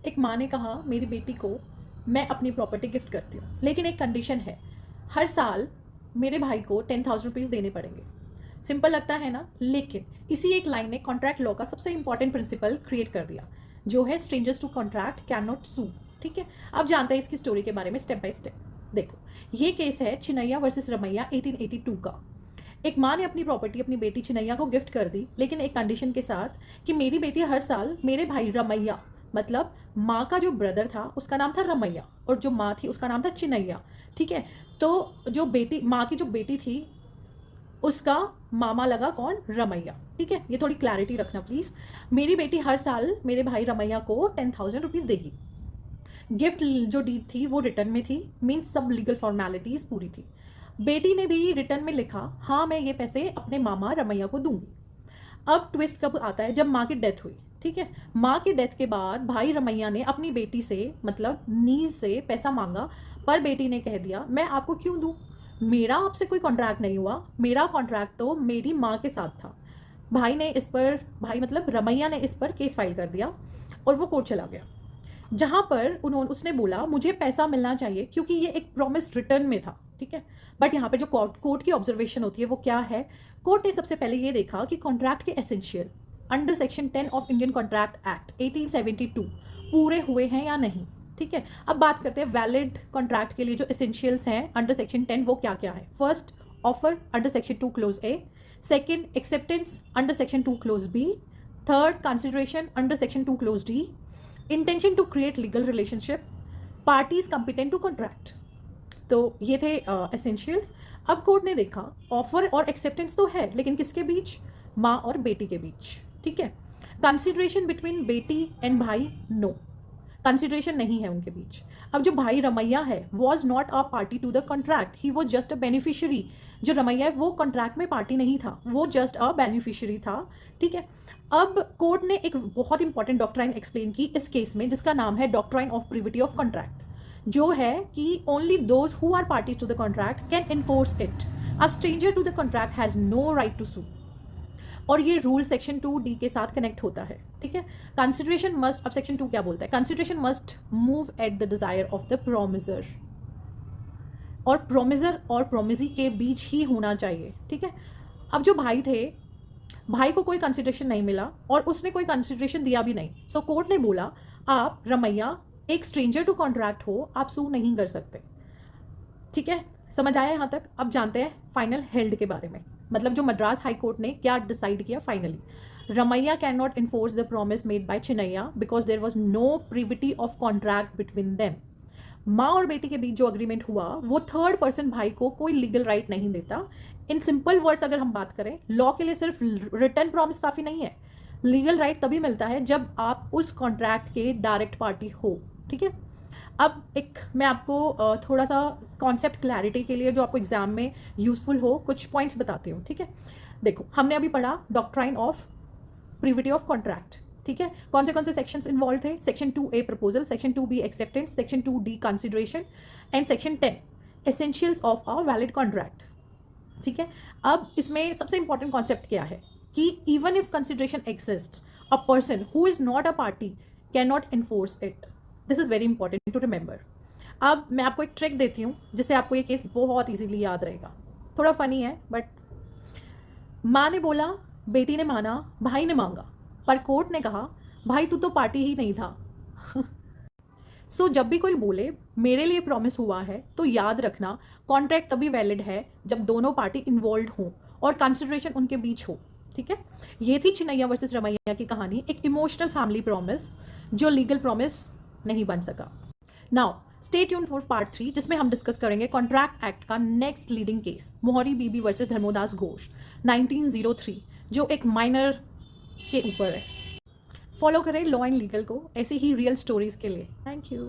एक माँ ने कहा मेरी बेटी को मैं अपनी प्रॉपर्टी गिफ्ट करती हूँ, लेकिन एक कंडीशन है, हर साल मेरे भाई को 10,000 रुपीज़ देने पड़ेंगे। सिंपल लगता है ना, लेकिन इसी एक लाइन ने कॉन्ट्रैक्ट लॉ का सबसे इंपॉर्टेंट प्रिंसिपल क्रिएट कर दिया, जो है strangers to contract can not sue. ठीक है, अब जानते हैं इसकी स्टोरी के बारे में स्टेप बाय स्टेप। देखो, ये केस है चिनैया वर्सेस रमैया 1882 का। एक माँ ने अपनी प्रॉपर्टी अपनी बेटी चिनैया को गिफ्ट कर दी, लेकिन एक कंडीशन के साथ कि मेरी बेटी हर साल मेरे भाई रमैया, मतलब माँ का जो ब्रदर था उसका नाम था रमैया और जो माँ थी उसका नाम था चिनैया। ठीक है, तो जो बेटी, माँ की जो बेटी थी उसका मामा लगा कौन? रमैया। ठीक है, ये थोड़ी क्लैरिटी रखना प्लीज। मेरी बेटी हर साल मेरे भाई रमैया को 10,000 रुपीज देगी। गिफ्ट जो डीड थी वो रिटर्न में थी, मीन्स सब लीगल फॉर्मेलिटीज पूरी थी। बेटी ने भी रिटर्न में लिखा हाँ मैं ये पैसे अपने मामा रमैया को दूंगी। अब ट्विस्ट कब आता है? जब माँ की डेथ हुई। ठीक है, माँ की डेथ के बाद भाई रमैया ने अपनी बेटी से, मतलब नीज से पैसा मांगा, पर बेटी ने कह दिया मैं आपको क्यों दूं, मेरा आपसे कोई कॉन्ट्रैक्ट नहीं हुआ, मेरा कॉन्ट्रैक्ट तो मेरी माँ के साथ था। भाई ने इस पर, भाई मतलब रमैया ने इस पर केस फाइल कर दिया और वो कोर्ट चला गया, जहां पर उसने बोला मुझे पैसा मिलना चाहिए क्योंकि ये एक प्रॉमिस रिटर्न में था। ठीक है, बट यहाँ पे जो कोर्ट की ऑब्जर्वेशन होती है वो क्या है? कोर्ट ने सबसे पहले ये देखा कि कॉन्ट्रैक्ट के essential under section 10 of Indian contract act 1872 पूरे हुए हैं या नहीं। ठीक है, अब बात करते हैं वैलिड कॉन्ट्रैक्ट के लिए जो एसेंशियल्स हैं अंडर सेक्शन 10, वो क्या क्या है? First, offer under section 2 clause A. Second, acceptance under section 2 clause B. Third, consideration under section 2 clause D. Intention to create legal relationship, parties competent to contract. तो ये थे एसेंशियल्स। अब court ने देखा ऑफर और एक्सेप्टेंस तो है, लेकिन किसके बीच? माँ और बेटी के बीच। ठीक है, कंसिडरेशन बिटवीन बेटी एंड भाई, नो, कंसिडरेशन नहीं है उनके बीच। अब जो भाई रमैया है was not a party to the contract, he was just a beneficiary. जो रमैया है वो कॉन्ट्रैक्ट में पार्टी नहीं था, वो जस्ट अ बेनिफिशियरी था। ठीक है, अब कोर्ट ने एक बहुत इंपॉर्टेंट डॉक्ट्राइन एक्सप्लेन की इस केस में, जिसका नाम है doctrine of privity of contract, जो है कि only those who are party to the contract can enforce it, a stranger to the contract has no right to sue. और ये रूल सेक्शन 2D के साथ कनेक्ट होता है। ठीक है, कंसिडरेशन मस्ट, अब सेक्शन 2 क्या बोलता है? Consideration must move at the desire of the promisor, और प्रोमिसर और प्रोमिसी के बीच ही होना चाहिए। ठीक है, अब जो भाई थे, भाई को कोई कंसिडरेशन नहीं मिला और उसने कोई कंसिडरेशन दिया भी नहीं। सो कोर्ट ने बोला आप रमैया एक स्ट्रेंजर टू कॉन्ट्रैक्ट हो, आप सू नहीं कर सकते। ठीक है, समझ आया यहाँ तक? अब जानते हैं फाइनल हेल्ड के बारे में, मतलब जो मद्रास हाई कोर्ट ने क्या डिसाइड किया finally. Ramaiah can not enforce the promise made by Chinnaiah because there was no privity of contract between them. माँ और बेटी के बीच जो अग्रीमेंट हुआ वो थर्ड पर्सन भाई को कोई लीगल राइट नहीं देता। इन सिंपल वर्ड्स अगर हम बात करें, लॉ के लिए सिर्फ रिटर्न प्रॉमिस काफी नहीं है, लीगल राइट तभी मिलता है जब आप उस कॉन्ट्रैक्ट के डायरेक्ट पार्टी हो। ठीक है, अब एक मैं आपको थोड़ा सा कॉन्सेप्ट क्लैरिटी के लिए जो आपको एग्जाम में यूजफुल हो कुछ पॉइंट्स बताती हूँ। ठीक है, देखो हमने अभी पढ़ा doctrine of privity of contract. ठीक है, कौन से सेक्शंस इन्वॉल्व थे? Section 2A proposal, section 2B acceptance, section 2D consideration and section 10 essentials of a valid contract. ठीक है, अब इसमें सबसे इंपॉर्टेंट कॉन्सेप्ट क्या है कि even if consideration exist, a person who is not a party can not enforce it. This is very important to remember. अब मैं आपको एक ट्रिक देती हूँ जिससे आपको ये केस बहुत इजीली याद रहेगा। थोड़ा फनी है बट, माँ ने बोला, बेटी ने माना, भाई ने मांगा, पर कोर्ट ने कहा भाई तू तो पार्टी ही नहीं था। सो जब भी कोई बोले मेरे लिए प्रॉमिस हुआ है, तो याद रखना कॉन्ट्रैक्ट तभी वैलिड है जब दोनों पार्टी इन्वॉल्व हो और कंसिडरेशन उनके बीच हो। ठीक है, ये थी चिनैया वर्सेस रमैया की कहानी, एक इमोशनल फैमिली प्रॉमिस जो लीगल प्रॉमिस नहीं बन सका। Now stay tune for part 3, जिसमें हम डिस्कस करेंगे कॉन्ट्रैक्ट एक्ट का नेक्स्ट लीडिंग केस, मोहरी बीबी वर्सेस धर्मोदास घोष 1903, जो एक माइनर के ऊपर है। फॉलो करें लॉ एंड लीगल को ऐसी ही रियल स्टोरीज के लिए। Thank you.